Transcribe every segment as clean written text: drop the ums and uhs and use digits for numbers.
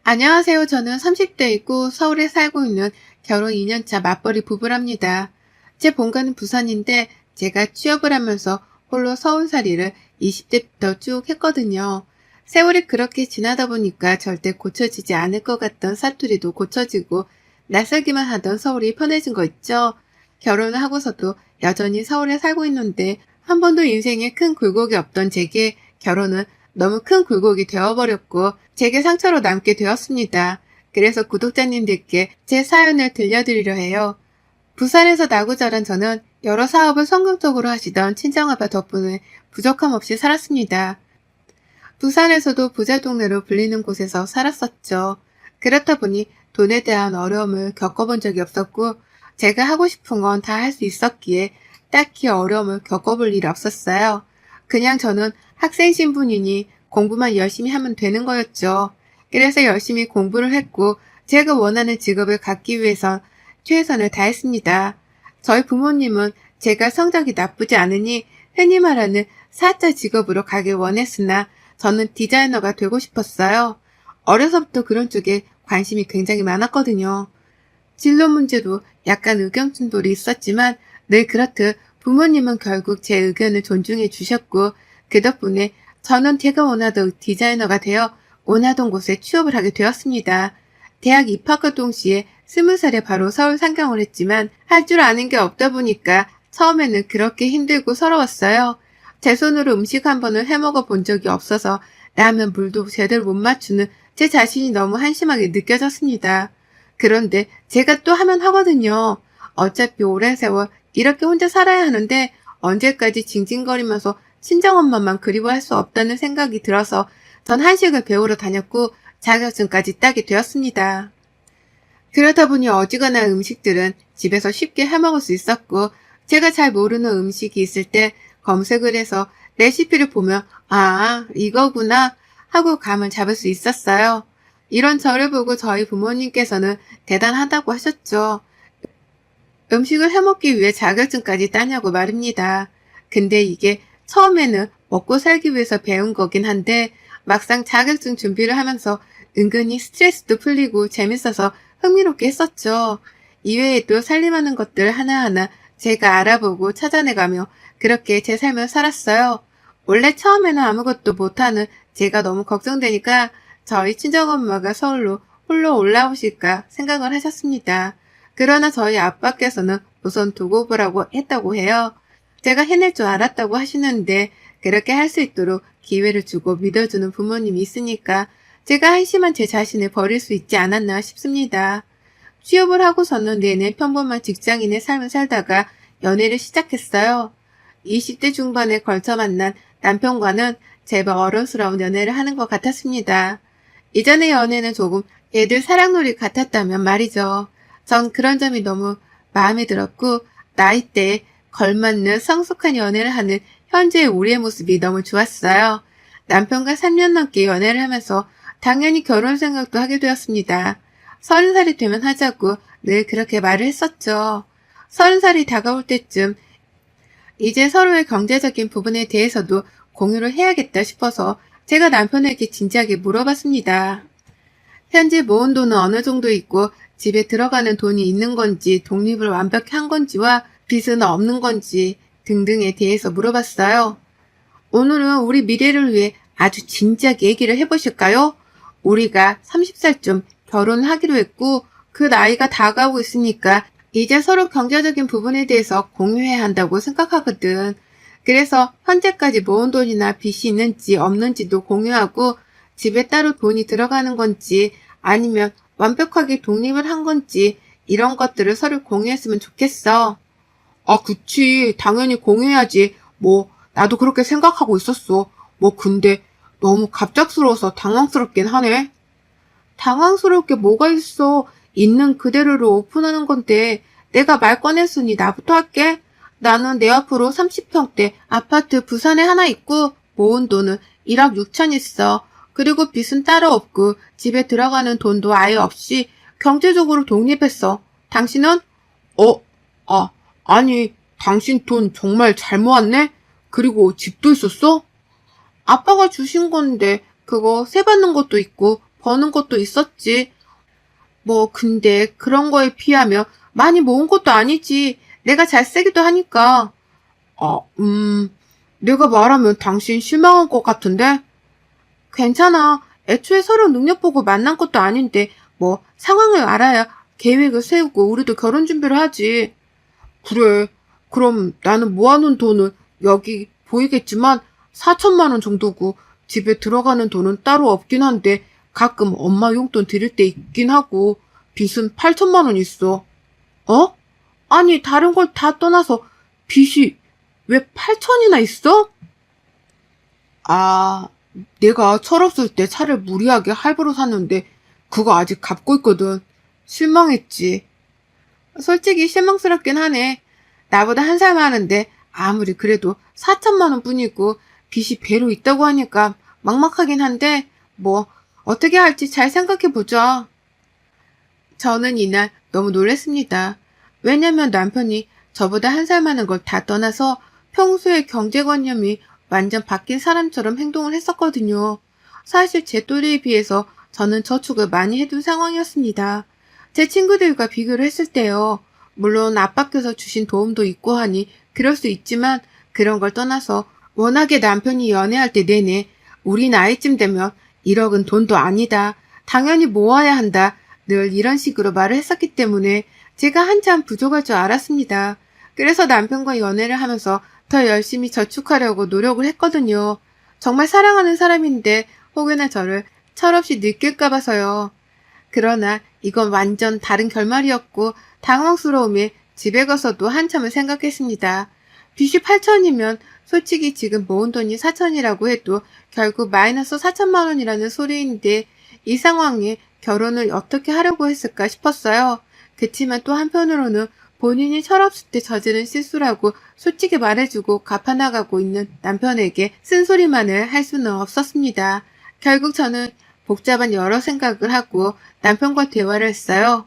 안녕하세요. 저는 30대이고 서울에 살고 있는 결혼 2년차 맞벌이 부부랍니다. 제 본가는 부산인데 제가 취업을 하면서 홀로 서울살이를 20대부터 쭉 했거든요. 세월이 그렇게 지나다 보니까 절대 고쳐지지 않을 것 같던 사투리도 고쳐지고 낯설기만 하던 서울이 편해진 거 있죠? 결혼을 하고서도 여전히 서울에 살고 있는데 한 번도 인생에 큰 굴곡이 없던 제게 결혼은 너무 큰 굴곡이 되어버렸고 제게 상처로 남게 되었습니다. 그래서 구독자님들께 제 사연을 들려드리려 해요. 부산에서 나고 자란 저는 여러 사업을 성공적으로 하시던 친정아빠 덕분에 부족함 없이 살았습니다. 부산에서도 부자 동네로 불리는 곳에서 살았었죠. 그렇다 보니 돈에 대한 어려움을 겪어본 적이 없었고 제가 하고 싶은 건 다 할 수 있었기에 딱히 어려움을 겪어볼 일이 없었어요. 그냥 저는 학생 신분이니 공부만 열심히 하면 되는 거였죠. 그래서 열심히 공부를 했고 제가 원하는 직업을 갖기 위해선 최선을 다했습니다. 저희 부모님은 제가 성적이 나쁘지 않으니 흔히 말하는 사자 직업으로 가길 원했으나 저는 디자이너가 되고 싶었어요. 어려서부터 그런 쪽에 관심이 굉장히 많았거든요. 진로 문제도 약간 의견 충돌이 있었지만 늘 그렇듯 부모님은 결국 제 의견을 존중해 주셨고 그 덕분에 저는 제가 원하던 디자이너가 되어 원하던 곳에 취업을 하게 되었습니다. 대학 입학과 동시에 20살에 바로 서울 상경을 했지만 할 줄 아는 게 없다 보니까 처음에는 그렇게 힘들고 서러웠어요. 제 손으로 음식 한 번을 해먹어 본 적이 없어서 라면 물도 제대로 못 맞추는 제 자신이 너무 한심하게 느껴졌습니다. 그런데 제가 또 하면 하거든요. 어차피 오랜 세월 이렇게 혼자 살아야 하는데 언제까지 징징거리면서 친정엄마만 그리워할 수 없다는 생각이 들어서 전 한식을 배우러 다녔고 자격증까지 따게 되었습니다. 그러다 보니 어지간한 음식들은 집에서 쉽게 해먹을 수 있었고 제가 잘 모르는 음식이 있을 때 검색을 해서 레시피를 보면 아, 이거구나 하고 감을 잡을 수 있었어요. 이런 저를 보고 저희 부모님께서는 대단하다고 하셨죠. 음식을 해먹기 위해 자격증까지 따냐고 말입니다. 근데 이게 처음에는 먹고 살기 위해서 배운 거긴 한데 막상 자격증 준비를 하면서 은근히 스트레스도 풀리고 재밌어서 흥미롭게 했었죠. 이외에도 살림하는 것들 하나하나 제가 알아보고 찾아내가며 그렇게 제 삶을 살았어요. 원래 처음에는 아무것도 못하는 제가 너무 걱정되니까 저희 친정엄마가 서울로 홀로 올라오실까 생각을 하셨습니다. 그러나 저희 아빠께서는 우선 두고 보라고 했다고 해요. 제가 해낼 줄 알았다고 하시는데 그렇게 할 수 있도록 기회를 주고 믿어주는 부모님이 있으니까 제가 한심한 제 자신을 버릴 수 있지 않았나 싶습니다. 취업을 하고서는 내내 평범한 직장인의 삶을 살다가 연애를 시작했어요. 20대 중반에 걸쳐 만난 남편과는 제법 어른스러운 연애를 하는 것 같았습니다. 이전의 연애는 조금 애들 사랑놀이 같았다면 말이죠. 전 그런 점이 너무 마음에 들었고 나이대에 걸맞는 성숙한 연애를 하는 현재의 우리의 모습이 너무 좋았어요. 남편과 3년 넘게 연애를 하면서 당연히 결혼 생각도 하게 되었습니다. 30살이 되면 하자고 늘 그렇게 말을 했었죠. 30살이 다가올 때쯤 이제 서로의 경제적인 부분에 대해서도 공유를 해야겠다 싶어서 제가 남편에게 진지하게 물어봤습니다. 현재 모은 돈은 어느 정도 있고 집에 들어가는 돈이 있는 건지 독립을 완벽히 한 건지와 빚은 없는 건지 등등에 대해서 물어봤어요. 오늘은 우리 미래를 위해 아주 진지하게 얘기를 해보실까요? 우리가 30살쯤 결혼을 하기로 했고 그 나이가 다가오고 있으니까 이제 서로 경제적인 부분에 대해서 공유해야 한다고 생각하거든. 그래서 현재까지 모은 돈이나 빚이 있는지 없는지도 공유하고 집에 따로 돈이 들어가는 건지 아니면 완벽하게 독립을 한 건지 이런 것들을 서로 공유했으면 좋겠어. 아, 그치. 당연히 공유해야지. 나도 그렇게 생각하고 있었어. 근데 너무 갑작스러워서 당황스럽긴 하네. 당황스러울 게 뭐가 있어. 있는 그대로를 오픈하는 건데 내가 말 꺼냈으니 나부터 할게. 나는 내 앞으로 30평대 아파트 부산에 하나 있고 모은 돈은 1억 6천 있어. 그리고 빚은 따로 없고 집에 들어가는 돈도 아예 없이 경제적으로 독립했어. 당신은? 아니, 당신 돈 정말 잘 모았네? 그리고 집도 있었어? 아빠가 주신 건데 그거 세 받는 것도 있고 버는 것도 있었지. 뭐 근데 그런 거에 비하면 많이 모은 것도 아니지. 내가 잘 쓰기도 하니까. 아, 내가 말하면 당신 실망할 것 같은데? 괜찮아. 애초에 서로 능력 보고 만난 것도 아닌데 뭐 상황을 알아야 계획을 세우고 우리도 결혼 준비를 하지. 그래. 그럼 나는 모아놓은 돈은 여기 보이겠지만 4천만 원 정도고 집에 들어가는 돈은 따로 없긴 한데 가끔 엄마 용돈 드릴 때 있긴 하고 빚은 8천만 원 있어. 어? 아니 다른 걸 다 떠나서 빚이 왜 8천이나 있어? 아, 내가 철없을 때 차를 무리하게 할부로 샀는데 그거 아직 갚고 있거든. 실망했지. 솔직히 실망스럽긴 하네. 나보다 한 살 많은데 아무리 그래도 4천만 원 뿐이고 빚이 배로 있다고 하니까 막막하긴 한데 뭐 어떻게 할지 잘 생각해보자. 저는 이날 너무 놀랐습니다. 왜냐면 남편이 저보다 한 살 많은 걸 다 떠나서 평소에 경제관념이 완전 바뀐 사람처럼 행동을 했었거든요. 사실 제 또래에 비해서 저는 저축을 많이 해둔 상황이었습니다. 제 친구들과 비교를 했을 때요. 물론 앞밖에서 주신 도움도 있고 하니 그럴 수 있지만 그런 걸 떠나서 워낙에 남편이 연애할 때 내내 우리 나이쯤 되면 1억은 돈도 아니다. 당연히 모아야 한다. 늘 이런 식으로 말을 했었기 때문에 제가 한참 부족할 줄 알았습니다. 그래서 남편과 연애를 하면서 더 열심히 저축하려고 노력을 했거든요. 정말 사랑하는 사람인데 혹여나 저를 철없이 느낄까 봐서요. 그러나 이건 완전 다른 결말이었고 당황스러움에 집에 가서도 한참을 생각했습니다. 빚이 8천이면 솔직히 지금 모은 돈이 4천이라고 해도 결국 마이너스 4천만 원이라는 소리인데 이 상황에 결혼을 어떻게 하려고 했을까 싶었어요. 그치만 또 한편으로는 본인이 철없을 때 저지른 실수라고 솔직히 말해주고 갚아나가고 있는 남편에게 쓴소리만을 할 수는 없었습니다. 결국 저는 복잡한 여러 생각을 하고 남편과 대화를 했어요.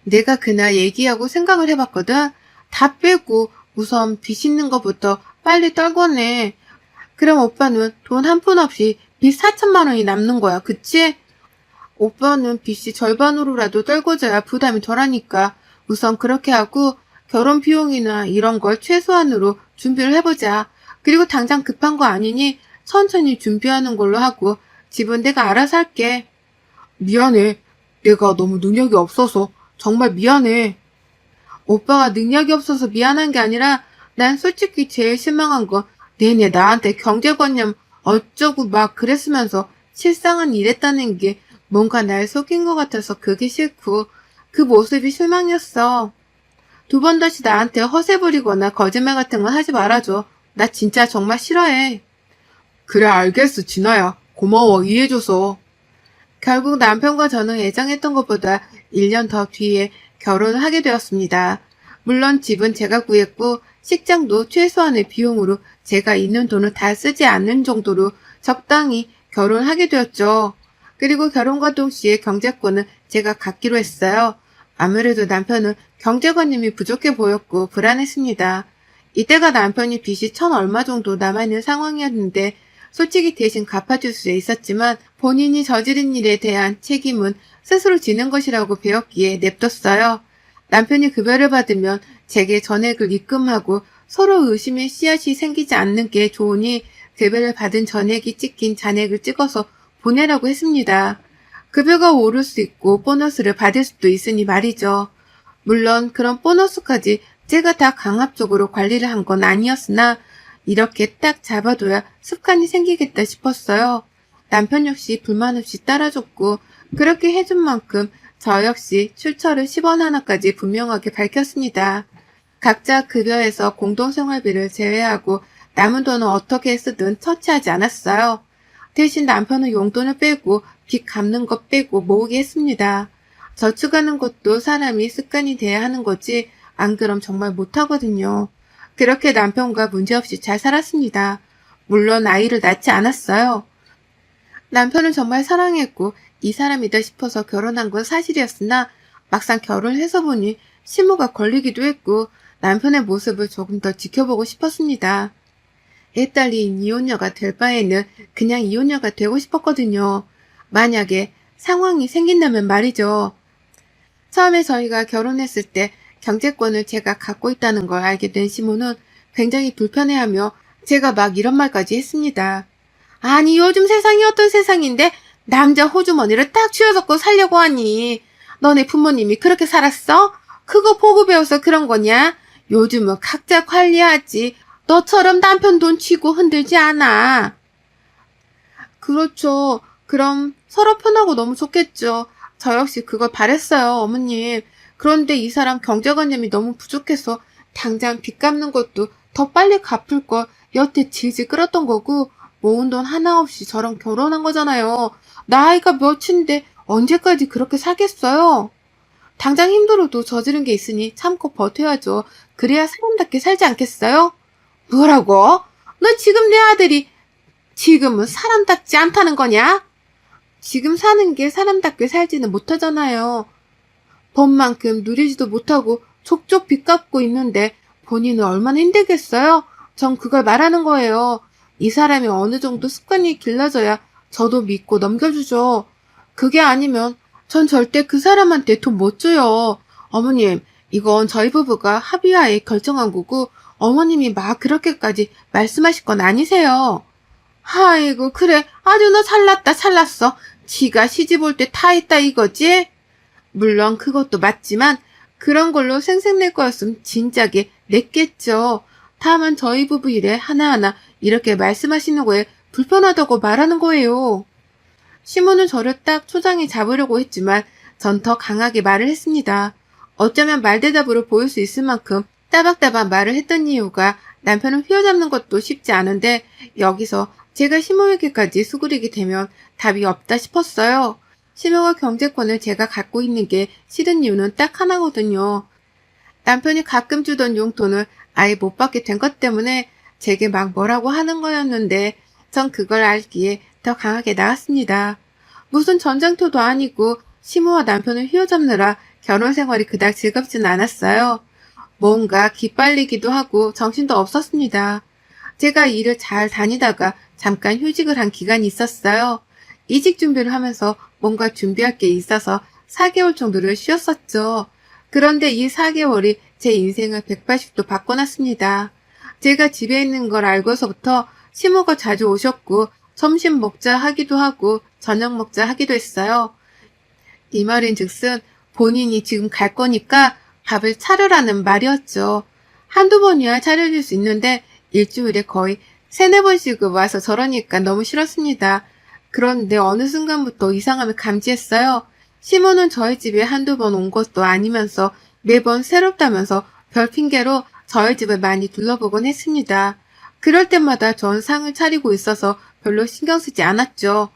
내가 그날 얘기하고 생각을 해봤거든. 다 빼고 우선 빚 있는 것부터 빨리 떨궈내. 그럼 오빠는 돈 한 푼 없이 빚 4천만 원이 남는 거야. 그치? 오빠는 빚이 절반으로라도 떨궈져야 부담이 덜하니까 우선 그렇게 하고 결혼 비용이나 이런 걸 최소한으로 준비를 해보자. 그리고 당장 급한 거 아니니 천천히 준비하는 걸로 하고 집은 내가 알아서 할게. 미안해. 내가 너무 능력이 없어서 정말 미안해. 오빠가 능력이 없어서 미안한 게 아니라 난 솔직히 제일 실망한 건 내내 나한테 경제관념 어쩌고 막 그랬으면서 실상은 이랬다는 게 뭔가 날 속인 것 같아서 그게 싫고 그 모습이 실망이었어. 2번 다시 나한테 허세 부리거나 거짓말 같은 건 하지 말아줘. 나 진짜 정말 싫어해. 그래 알겠어 진아야. 고마워 이해해줘서. 결국 남편과 저는 예정했던 것보다 1년 더 뒤에 결혼을 하게 되었습니다. 물론 집은 제가 구했고 식장도 최소한의 비용으로 제가 있는 돈을 다 쓰지 않는 정도로 적당히 결혼하게 되었죠. 그리고 결혼과 동시에 경제권은 제가 갖기로 했어요. 아무래도 남편은 경제관념이 부족해 보였고 불안했습니다. 이때가 남편이 빚이 1,000 얼마 정도 남아있는 상황이었는데 솔직히 대신 갚아줄 수 있었지만 본인이 저지른 일에 대한 책임은 스스로 지는 것이라고 배웠기에 냅뒀어요. 남편이 급여를 받으면 제게 전액을 입금하고 서로 의심의 씨앗이 생기지 않는 게 좋으니 급여를 받은 전액이 찍힌 잔액을 찍어서 보내라고 했습니다. 급여가 오를 수 있고 보너스를 받을 수도 있으니 말이죠. 물론 그런 보너스까지 제가 다 강압적으로 관리를 한 건 아니었으나 이렇게 딱 잡아둬야 습관이 생기겠다 싶었어요. 남편 역시 불만 없이 따라줬고 그렇게 해준 만큼 저 역시 출처를 10원 하나까지 분명하게 밝혔습니다. 각자 급여에서 공동생활비를 제외하고 남은 돈은 어떻게 쓰든 터치하지 않았어요. 대신 남편은 용돈을 빼고 빚 갚는 것 빼고 모으게 했습니다. 저축하는 것도 사람이 습관이 돼야 하는 거지 안 그럼 정말 못하거든요. 그렇게 남편과 문제없이 잘 살았습니다. 물론 아이를 낳지 않았어요. 남편을 정말 사랑했고 이 사람이다 싶어서 결혼한 건 사실이었으나 막상 결혼을 해서 보니 시무가 걸리기도 했고 남편의 모습을 조금 더 지켜보고 싶었습니다. 애 딸린 이혼녀가 될 바에는 그냥 이혼녀가 되고 싶었거든요. 만약에 상황이 생긴다면 말이죠. 처음에 저희가 결혼했을 때 경제권을 제가 갖고 있다는 걸 알게 된 시모는 굉장히 불편해하며 제가 막 이런 말까지 했습니다. 아니, 요즘 세상이 어떤 세상인데 남자 호주머니를 딱 쥐어잡고 살려고 하니. 너네 부모님이 그렇게 살았어? 그거 보고 배워서 그런 거냐? 요즘은 각자 관리하지. 너처럼 남편 돈 쥐고 흔들지 않아. 그렇죠. 그럼 서로 편하고 너무 좋겠죠. 저 역시 그걸 바랬어요, 어머님. 그런데 이 사람 경제관념이 너무 부족해서 당장 빚 갚는 것도 더 빨리 갚을 걸 여태 질질 끌었던 거고, 모은 돈 하나 없이 저랑 결혼한 거잖아요. 나이가 몇인데 언제까지 그렇게 살겠어요? 당장 힘들어도 저지른 게 있으니 참고 버텨야죠. 그래야 사람답게 살지 않겠어요? 뭐라고? 너 지금 내 아들이 지금은 사람답지 않다는 거냐? 지금 사는 게 사람답게 살지는 못하잖아요. 법만큼 누리지도 못하고 족족 빚 갚고 있는데 본인은 얼마나 힘들겠어요? 전 그걸 말하는 거예요. 이 사람이 어느 정도 습관이 길러져야 저도 믿고 넘겨주죠. 그게 아니면 전 절대 그 사람한테 돈 못 줘요. 어머님, 이건 저희 부부가 합의하에 결정한 거고 어머님이 막 그렇게까지 말씀하실 건 아니세요. 아이고, 그래. 아주 너 잘났어. 지가 시집 올 때 타 있다 이거지? 물론 그것도 맞지만 그런 걸로 생색낼 거였으면 진작에 냈겠죠. 다만 저희 부부 일에 하나하나 이렇게 말씀하시는 거에 불편하다고 말하는 거예요. 시모는 저를 딱 초장에 잡으려고 했지만 전 더 강하게 말을 했습니다. 어쩌면 말대답으로 보일 수 있을 만큼 따박따박 말을 했던 이유가 남편을 휘어잡는 것도 쉽지 않은데 여기서 제가 시모에게까지 수그리게 되면 답이 없다 싶었어요. 시모가 경제권을 제가 갖고 있는 게 싫은 이유는 딱 하나거든요. 남편이 가끔 주던 용돈을 아예 못 받게 된 것 때문에 제게 막 뭐라고 하는 거였는데 전 그걸 알기에 더 강하게 나갔습니다. 무슨 전장터도 아니고 시모와 남편을 휘어잡느라 결혼 생활이 그닥 즐겁진 않았어요. 뭔가 기빨리기도 하고 정신도 없었습니다. 제가 일을 잘 다니다가 잠깐 휴직을 한 기간이 있었어요. 이직 준비를 하면서 뭔가 준비할 게 있어서 4개월 정도를 쉬었었죠. 그런데 이 4개월이 제 인생을 180도 바꿔놨습니다. 제가 집에 있는 걸 알고서부터 시모가 자주 오셨고 점심 먹자 하기도 하고 저녁 먹자 하기도 했어요. 이 말인즉슨 본인이 지금 갈 거니까 밥을 차려라는 말이었죠. 한두 번이야 차려줄 수 있는데 일주일에 거의 3-4번씩 와서 저러니까 너무 싫었습니다. 그런데 어느 순간부터 이상함을 감지했어요. 시모는 저희 집에 한두 번 온 것도 아니면서 매번 새롭다면서 별 핑계로 저희 집을 많이 둘러보곤 했습니다. 그럴 때마다 전 상을 차리고 있어서 별로 신경 쓰지 않았죠.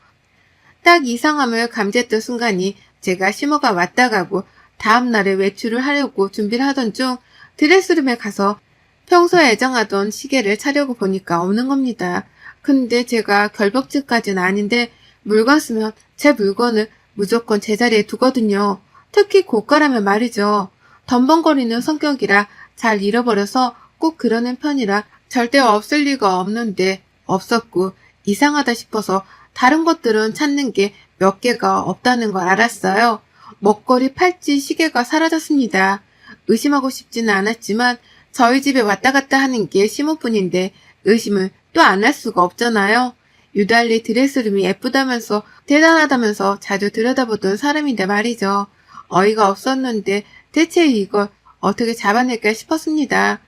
딱 이상함을 감지했던 순간이 제가 시모가 왔다 가고 다음날에 외출을 하려고 준비를 하던 중 드레스룸에 가서 평소에 애정하던 시계를 차려고 보니까 없는 겁니다. 근데 제가 결벽증까지는 아닌데 물건 쓰면 제 물건을 무조건 제자리에 두거든요. 특히 고가라면 말이죠. 덤벙거리는 성격이라 잘 잃어버려서 꼭 그러는 편이라 절대 없을 리가 없는데 없었고 이상하다 싶어서 다른 것들은 찾는 게 몇 개가 없다는 걸 알았어요. 먹거리, 팔찌, 시계가 사라졌습니다. 의심하고 싶지는 않았지만 저희 집에 왔다 갔다 하는 게 시모뿐인데 의심을 또 안 할 수가 없잖아요. 유달리 드레스룸이 예쁘다면서 대단하다면서 자주 들여다보던 사람인데 말이죠. 어이가 없었는데 대체 이걸 어떻게 잡아낼까 싶었습니다.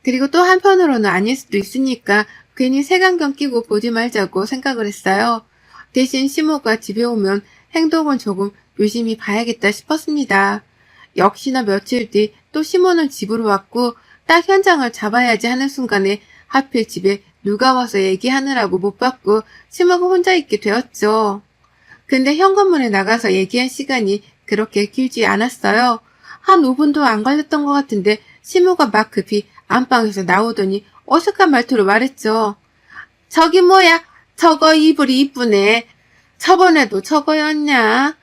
그리고 또 한편으로는 아닐 수도 있으니까 괜히 색안경 끼고 보지 말자고 생각을 했어요. 대신 시모가 집에 오면 행동을 조금 유심히 봐야겠다 싶었습니다. 역시나 며칠 뒤 또 시모는 집으로 왔고 딱 현장을 잡아야지 하는 순간에 하필 집에 누가 와서 얘기하느라고 못 받고 시모가 혼자 있게 되었죠. 근데 현관문에 나가서 얘기한 시간이 그렇게 길지 않았어요. 한 5분도 안 걸렸던 것 같은데 시모가 막 급히 안방에서 나오더니 어색한 말투로 말했죠. 저기 뭐야? 저거 이불이 이쁘네. 저번에도 저거였냐?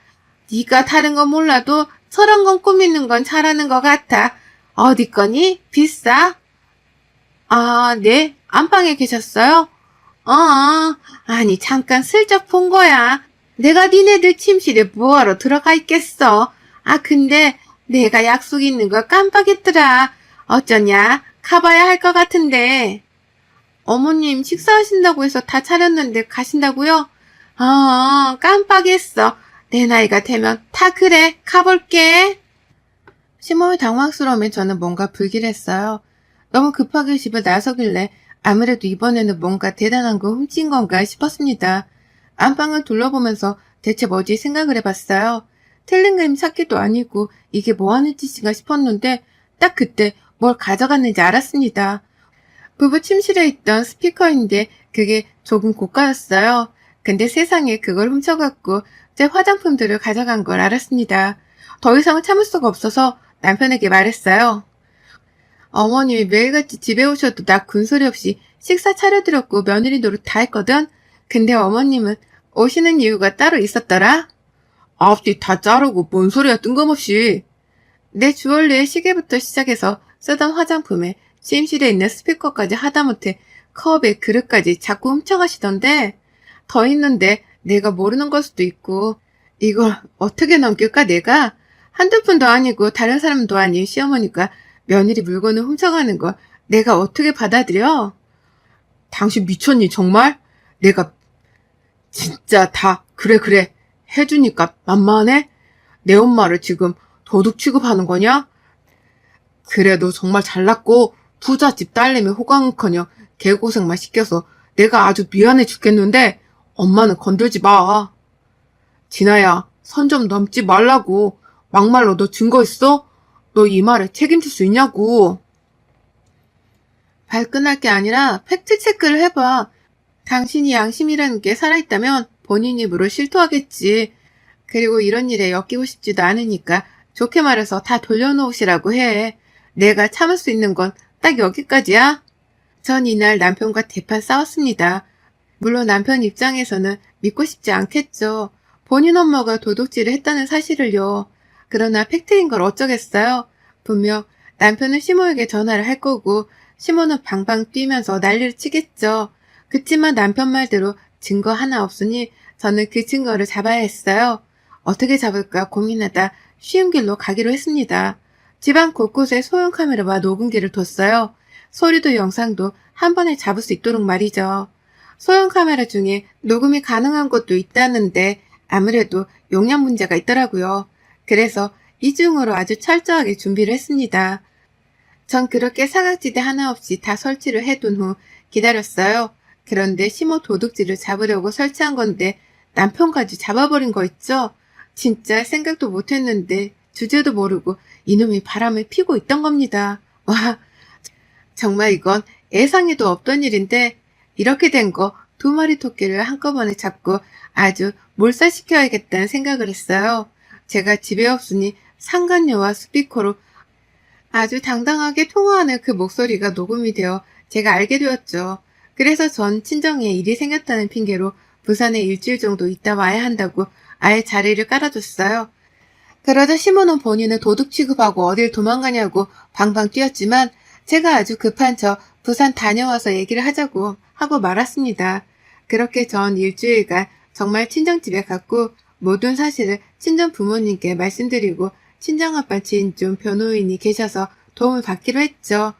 네가 다른 건 몰라도 저런 건 꾸미는 건 잘하는 것 같아. 어디 거니? 비싸? 아, 네. 안방에 계셨어요? 아니 잠깐 슬쩍 본 거야. 내가 니네들 침실에 뭐하러 들어가 있겠어. 아, 근데 내가 약속 있는 거 깜빡했더라. 어쩌냐? 가봐야 할 것 같은데. 어머님 식사하신다고 해서 다 차렸는데 가신다고요? 깜빡했어. 내 나이가 되면 다 그래. 가볼게. 시모의 당황스러움에 저는 뭔가 불길했어요. 너무 급하게 집을 나서길래 아무래도 이번에는 뭔가 대단한 거 훔친 건가 싶었습니다. 안방을 둘러보면서 대체 뭐지 생각을 해봤어요. 틀린 그림 찾기도 아니고 이게 뭐하는 짓인가 싶었는데 딱 그때 뭘 가져갔는지 알았습니다. 부부 침실에 있던 스피커인데 그게 조금 고가였어요. 근데 세상에 그걸 훔쳐갖고 제 화장품들을 가져간 걸 알았습니다. 더 이상은 참을 수가 없어서 남편에게 말했어요. 어머님이 매일같이 집에 오셔도 나 군소리 없이 식사 차려드렸고 며느리 노릇 다 했거든? 근데 어머님은 오시는 이유가 따로 있었더라? 앞뒤 다 자르고 뭔 소리야 뜬금없이. 내 주얼리의 시계부터 시작해서 쓰던 화장품에 침실에 있는 스피커까지 하다못해 컵에 그릇까지 자꾸 훔쳐가시던데 더 있는데 내가 모르는 걸 수도 있고 이걸 어떻게 넘길까 내가? 한두 푼도 아니고 다른 사람도 아닌 시어머니가 며느리 물건을 훔쳐가는 걸 내가 어떻게 받아들여? 당신 미쳤니 정말? 내가 진짜 다 그래 해주니까 만만해? 내 엄마를 지금 도둑 취급하는 거냐? 그래 너 정말 잘났고 부잣집 딸내미 호강은커녕 개고생만 시켜서 내가 아주 미안해 죽겠는데 엄마는 건들지 마. 진아야 선 좀 넘지 말라고. 막말로 너 증거 있어? 너 이 말에 책임질 수 있냐고. 발끈할 게 아니라 팩트체크를 해봐. 당신이 양심이라는 게 살아있다면 본인 입으로 실토하겠지. 그리고 이런 일에 엮이고 싶지도 않으니까 좋게 말해서 다 돌려놓으시라고 해. 내가 참을 수 있는 건 딱 여기까지야. 전 이날 남편과 대판 싸웠습니다. 물론 남편 입장에서는 믿고 싶지 않겠죠. 본인 엄마가 도둑질을 했다는 사실을요. 그러나 팩트인 걸 어쩌겠어요. 분명 남편은 시모에게 전화를 할 거고 시모는 방방 뛰면서 난리를 치겠죠. 그치만 남편 말대로 증거 하나 없으니 저는 그 증거를 잡아야 했어요. 어떻게 잡을까 고민하다 쉬운 길로 가기로 했습니다. 집안 곳곳에 소형 카메라와 녹음기를 뒀어요. 소리도 영상도 한 번에 잡을 수 있도록 말이죠. 소형 카메라 중에 녹음이 가능한 곳도 있다는데 아무래도 용량 문제가 있더라고요. 그래서 이중으로 아주 철저하게 준비를 했습니다. 전 그렇게 사각지대 하나 없이 다 설치를 해둔 후 기다렸어요. 그런데 시모 도둑질을 잡으려고 설치한 건데 남편까지 잡아버린 거 있죠? 진짜 생각도 못했는데 주제도 모르고 이놈이 바람을 피고 있던 겁니다. 와, 정말 이건 예상에도 없던 일인데 이렇게 된 거 2마리 토끼를 한꺼번에 잡고 아주 몰살시켜야겠다는 생각을 했어요. 제가 집에 없으니 상간녀와 스피커로 아주 당당하게 통화하는 그 목소리가 녹음이 되어 제가 알게 되었죠. 그래서 전 친정에 일이 생겼다는 핑계로 부산에 일주일 정도 있다 와야 한다고 아예 자리를 깔아줬어요. 그러자 시모는 본인을 도둑 취급하고 어딜 도망가냐고 방방 뛰었지만 제가 아주 급한 척 부산 다녀와서 얘기를 하자고 하고 말았습니다. 그렇게 전 일주일간 정말 친정집에 갔고 모든 사실을 친정 부모님께 말씀드리고 친정아빠 지인 중 변호인이 계셔서 도움을 받기로 했죠.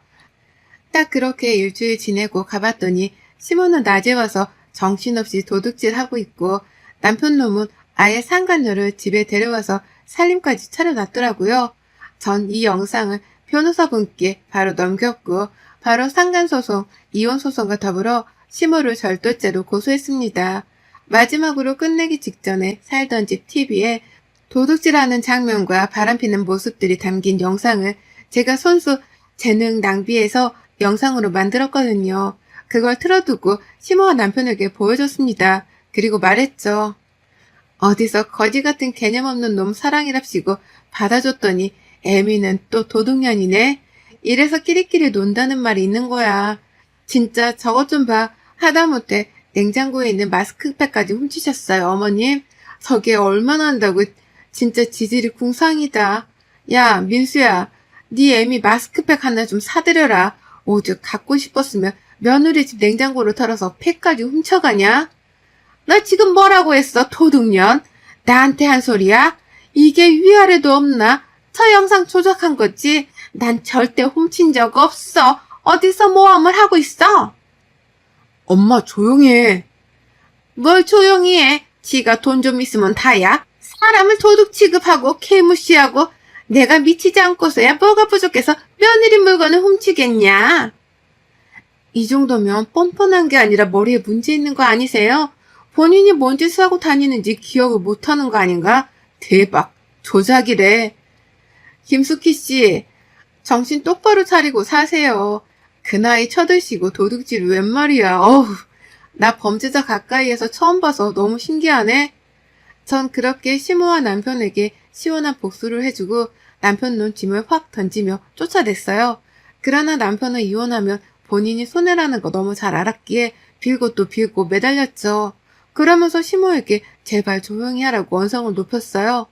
딱 그렇게 일주일 지내고 가봤더니 시모는 낮에 와서 정신없이 도둑질하고 있고 남편 놈은 아예 상간녀를 집에 데려와서 살림까지 차려놨더라고요. 전 이 영상을 변호사분께 바로 넘겼고 바로 상간소송, 이혼소송과 더불어 시모를 절도죄로 고소했습니다. 마지막으로 끝내기 직전에 살던 집 TV에 도둑질하는 장면과 바람피는 모습들이 담긴 영상을 제가 손수 재능 낭비해서 영상으로 만들었거든요. 그걸 틀어두고 시모와 남편에게 보여줬습니다. 그리고 말했죠. 어디서 거지 같은 개념 없는 놈 사랑이랍시고 받아줬더니 애미는 또 도둑년이네. 이래서 끼리끼리 논다는 말이 있는 거야. 진짜 저것 좀 봐. 하다못해 냉장고에 있는 마스크팩까지 훔치셨어요, 어머님. 저게 얼마나 한다고. 진짜 지질이 궁상이다. 야, 민수야. 네 애미 마스크팩 하나 좀 사드려라. 오죽 갖고 싶었으면 며느리 집 냉장고를 털어서 팩까지 훔쳐가냐? 너 지금 뭐라고 했어, 도둑년? 나한테 한 소리야? 이게 위아래도 없나? 저 영상 조작한 거지? 난 절대 훔친 적 없어. 어디서 모험을 하고 있어? 엄마 조용히 해. 뭘 조용히 해? 지가 돈 좀 있으면 다야? 사람을 도둑 취급하고 개무시하고 내가 미치지 않고서야 뭐가 부족해서 며느리 물건을 훔치겠냐? 이 정도면 뻔뻔한 게 아니라 머리에 문제 있는 거 아니세요? 본인이 뭔 짓을 하고 다니는지 기억을 못하는 거 아닌가? 대박, 조작이래. 김숙희 씨, 정신 똑바로 차리고 사세요. 그 나이 쳐드시고 도둑질을 웬 말이야. 어우, 나 범죄자 가까이에서 처음 봐서 너무 신기하네. 전 그렇게 시모와 남편에게 시원한 복수를 해주고 남편 눈짐을 확 던지며 쫓아냈어요. 그러나 남편은 이혼하면 본인이 손해라는 거 너무 잘 알았기에 빌고 또 빌고 매달렸죠. 그러면서 시모에게 제발 조용히 하라고 언성을 높였어요.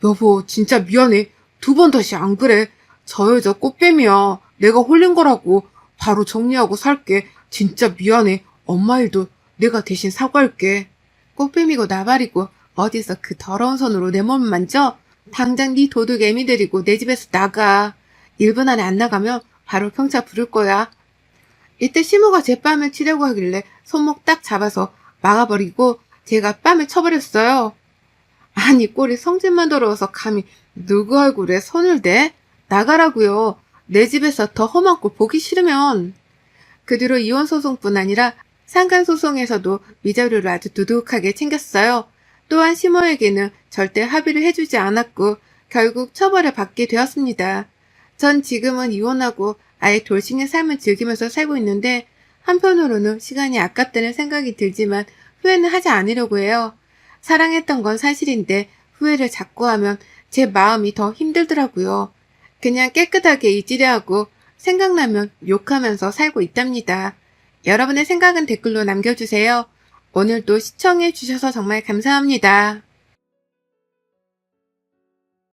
여보, 진짜 미안해. 2번 다시 안 그래. 저 여자 꽃뱀이야. 내가 홀린 거라고. 바로 정리하고 살게. 진짜 미안해. 엄마 일도 내가 대신 사과할게. 꽃뱀이고 나발이고 어디서 그 더러운 손으로 내 몸을 만져? 당장 네 도둑 애미 데리고 내 집에서 나가. 1분 안에 안 나가면 바로 경찰 부를 거야. 이때 시모가 제 뺨을 치려고 하길래 손목 딱 잡아서 막아버리고 제가 뺨을 쳐버렸어요. 아니 꼴이 성질만 더러워서 감히 누구 얼굴에 손을 대? 나가라고요. 내 집에서 더 험한 꼴 보기 싫으면. 그 뒤로 이혼소송뿐 아니라 상간소송에서도 위자료를 아주 두둑하게 챙겼어요. 또한 시모에게는 절대 합의를 해주지 않았고 결국 처벌을 받게 되었습니다. 전 지금은 이혼하고 아예 돌싱의 삶을 즐기면서 살고 있는데 한편으로는 시간이 아깝다는 생각이 들지만 후회는 하지 않으려고 해요. 사랑했던 건 사실인데 후회를 자꾸 하면 제 마음이 더 힘들더라고요. 그냥 깨끗하게 잊으려 하고 생각나면 욕하면서 살고 있답니다. 여러분의 생각은 댓글로 남겨주세요. 오늘도 시청해주셔서 정말 감사합니다.